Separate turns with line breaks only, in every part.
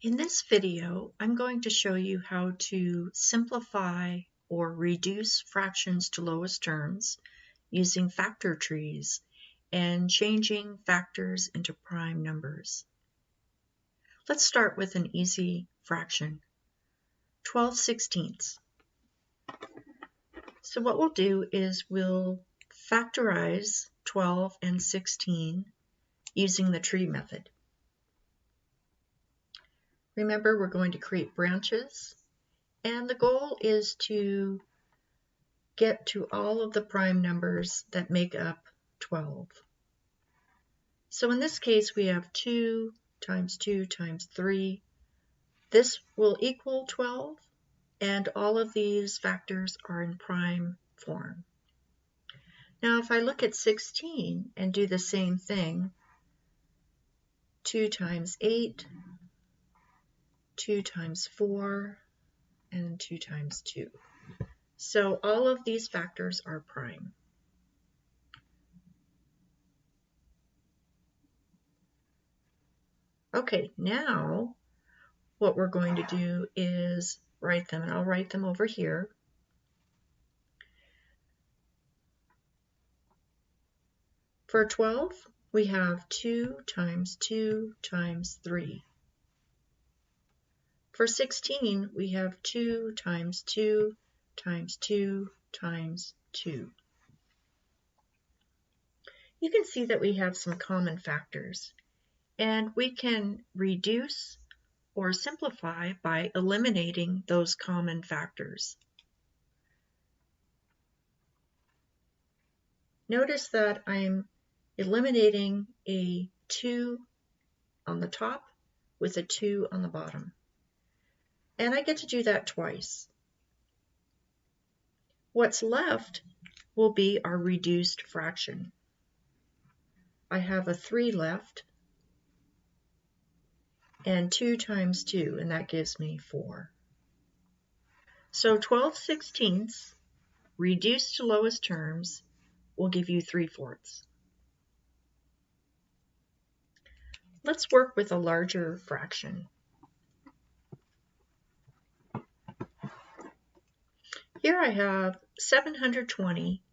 In this video, I'm going to show you how to simplify or reduce fractions to lowest terms using factor trees and changing factors into prime numbers. Let's start with an easy fraction, 12/16. So what we'll do is we'll factorize 12 and 16 using the tree method. Remember, we're going to create branches, and the goal is to get to all of the prime numbers that make up 12. So in this case, we have 2 times 2 times 3. This will equal 12, and all of these factors are in prime form. Now, if I look at 16 and do the same thing, 2 times 8, 2 times 4, and 2 times 2. So all of these factors are prime. Okay, now what we're going to do is write them, and I'll write them over here. For 12, we have 2 times 2 times 3. For 16, we have 2 times 2 times 2 times 2. You can see that we have some common factors, and we can reduce or simplify by eliminating those common factors. Notice that I'm eliminating a 2 on the top with a 2 on the bottom. And I get to do that twice. What's left will be our reduced fraction. I have a 3 left, and 2 times 2, and that gives me 4. So 12/16 reduced to lowest terms will give you 3/4. Let's work with a larger fraction. Here I have 720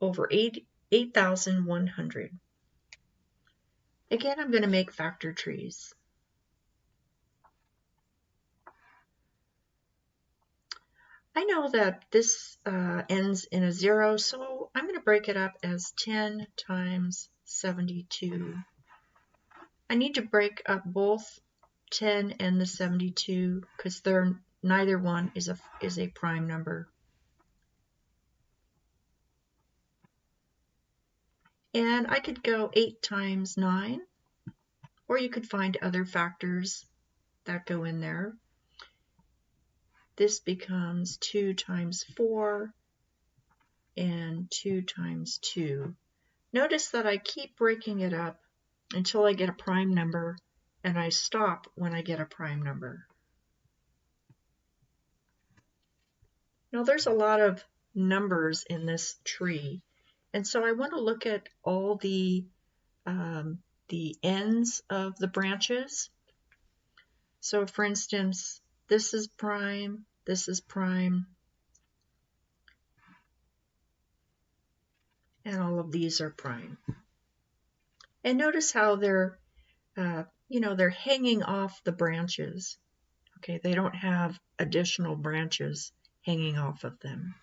over 8,100. Again, I'm going to make factor trees. I know that this ends in a 0, so I'm going to break it up as 10 times 72. I need to break up both 10 and the 72 because neither one is a prime number. And I could go 8 times 9, or you could find other factors that go in there. This becomes 2 times 4 and 2 times 2. Notice that I keep breaking it up until I get a prime number, and I stop when I get a prime number. Now there's a lot of numbers in this tree, and so I want to look at all the ends of the branches. So for instance, this is prime, and all of these are prime. And notice how they're hanging off the branches. Okay, they don't have additional branches hanging off of them.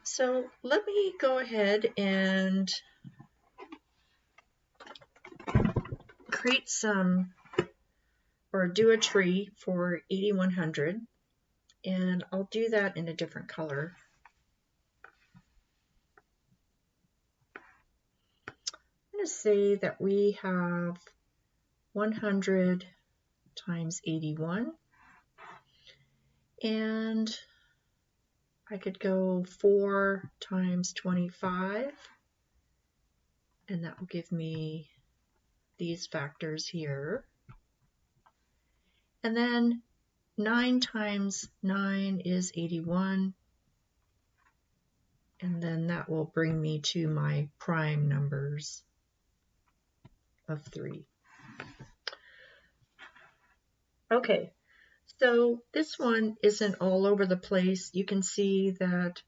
So let me go ahead and create do a tree for 8100, and I'll do that in a different color. I'm going to say that we have 100 times 81, and I could go 4 times 25, and that will give me these factors here. And then 9 times 9 is 81, and then that will bring me to my prime numbers. of 3. Okay, so this one isn't all over the place. You can see that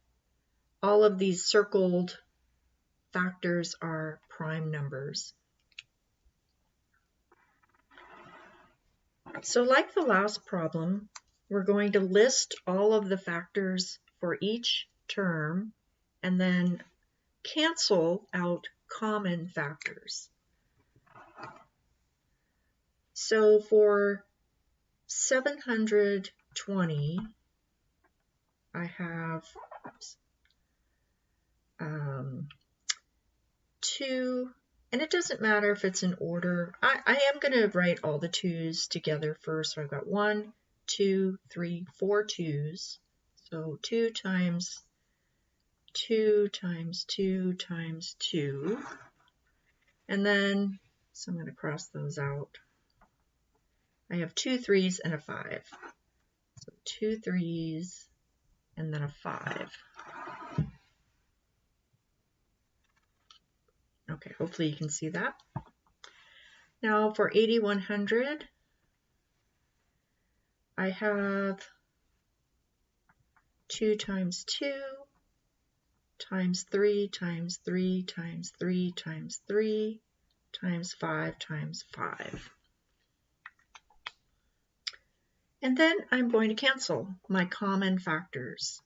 all of these circled factors are prime numbers. So like the last problem, we're going to list all of the factors for each term and then cancel out common factors. So for 720, I have 2, and it doesn't matter if it's in order. I am going to write all the 2's together first. So I've got 1, 2, 3, 4 2's. So 2 times 2 times 2 times 2. And then, so I'm going to cross those out. I have 2 3's and a 5. So 2 3's and then a 5. Okay, hopefully you can see that. Now for 8100, I have 2 times 2 times 3 times 3 times 3 times 3 times 5 times 5. And then I'm going to cancel my common factors.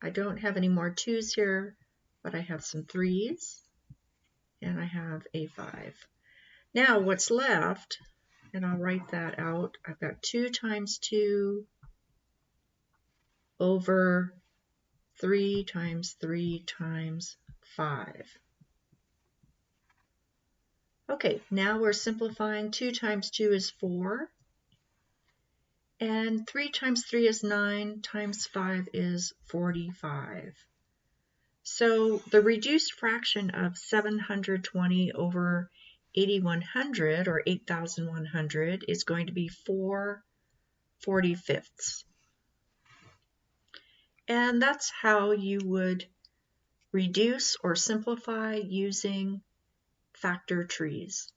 I don't have any more 2's here, but I have some 3's and I have a 5. Now what's left, and I'll write that out, I've got 2 times 2 over 3 times 3 times 5. Okay, now we're simplifying. 2 times 2 is 4. And 3 times 3 is 9, times 5 is 45. So the reduced fraction of 720 over 8100, or 8100, is going to be 4/45. And that's how you would reduce or simplify using factor trees.